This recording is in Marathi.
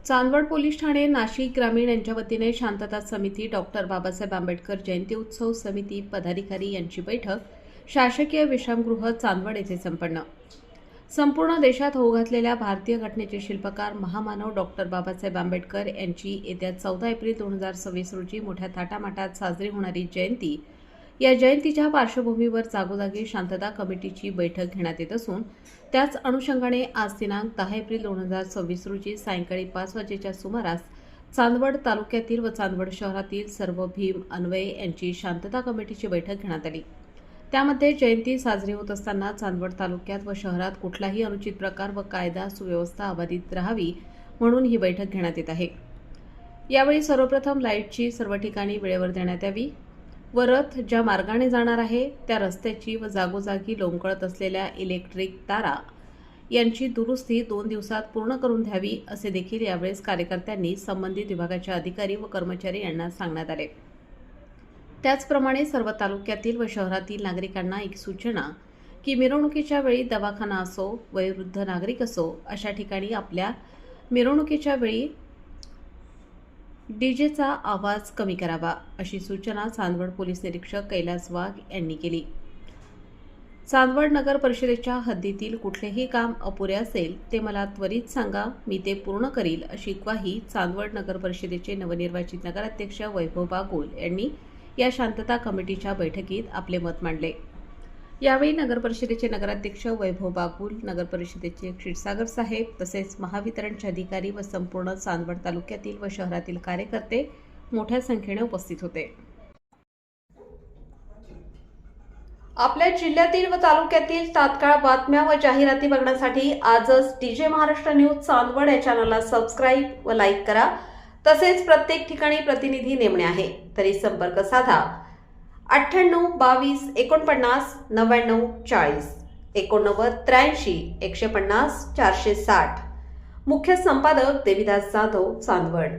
चांदवड पोलीस ठाणे नाशिक ग्रामीण यांच्या वतीने शांतता समिती डॉक्टर बाबासाहेब आंबेडकर जयंती उत्सव समिती पदाधिकारी यांची बैठक शासकीय विश्रामगृह चांदवड येथे संपन्न। संपूर्ण देशात होऊ घातलेल्या भारतीय घटनेचे शिल्पकार महामानव डॉक्टर बाबासाहेब आंबेडकर यांची येत्या 14 एप्रिल 2026 रोजी मोठ्या थाटामाटात साजरी होणारी जयंती, या जयंतीच्या पार्श्वभूमीवर जागोजागी शांतता कमिटीची बैठक घेण्यात येत असून त्याच अनुषंगाने आज दिनांक 10 एप्रिल 2026 रोजी सायंकाळी 5 वाजेच्या सुमारास चांदवड तालुक्यातील व चांदवड शहरातील सर्व भीम अन्वये यांची शांतता कमिटीची बैठक घेण्यात आली। त्यामध्ये जयंती साजरी होत असताना चांदवड तालुक्यात व शहरात कुठलाही अनुचित प्रकार व कायदा सुव्यवस्था अबाधित राहावी म्हणून ही बैठक घेण्यात येत आहे। यावेळी सर्वप्रथम लाईटची सर्व ठिकाणी वेळेवर देण्यात यावी व रथ ज्या मार्गाने जाणार आहे त्या रस्त्याची व जागोजागी लोंबकळत असलेल्या इलेक्ट्रिक तारा यांची दुरुस्ती 2 दिवसात पूर्ण करून द्यावी असे देखील यावेळेस कार्यकर्त्यांनी संबंधित विभागाचे अधिकारी व कर्मचारी यांना सांगण्यात आले। त्याचप्रमाणे सर्व तालुक्यातील व शहरातील नागरिकांना एक सूचना की मिरवणुकीच्या वेळी दवाखाना असो, वयोवृद्ध नागरिक असो, अशा ठिकाणी आपल्या मिरवणुकीच्या वेळी डीजेचा आवाज कमी करावा अशी सूचना चांदवड पोलीस निरीक्षक कैलास वाघ यांनी केली। चांदवड नगर परिषदेच्या हद्दीतील कुठलेही काम अपुरे असेल ते मला त्वरित सांगा, मी ते पूर्ण करील अशी ग्वाही चांदवड नगर परिषदेचे नवनिर्वाचित नगराध्यक्ष वैभव बागुल यांनी या शांतता कमिटीच्या बैठकीत आपले मत मांडले। यावेळी नगर परिषदेचे नगराध्यक्ष वैभव बागुल, नगर परिषदेचे क्षीरसागर साहेब तसेच महावितरणचे अधिकारी व संपूर्ण चांदवड तालुक्यातील व शहरातील कार्यकर्ते मोठ्या संख्येने उपस्थित होते। आपल्या जिल्ह्यातील व तालुक्यातील तात्काळ बातम्या व जाहिराती बघण्यासाठी आजच डीजे महाराष्ट्र न्यूज चांदवड या चॅनलला सबस्क्राईब व लाईक करा। तसेच प्रत्येक ठिकाणी प्रतिनिधी नेमणे आहे तरी संपर्क साधा 98 22 49 99 40 89 83 150 460। मुख्य संपादक देविदास जाधव, चांदवड।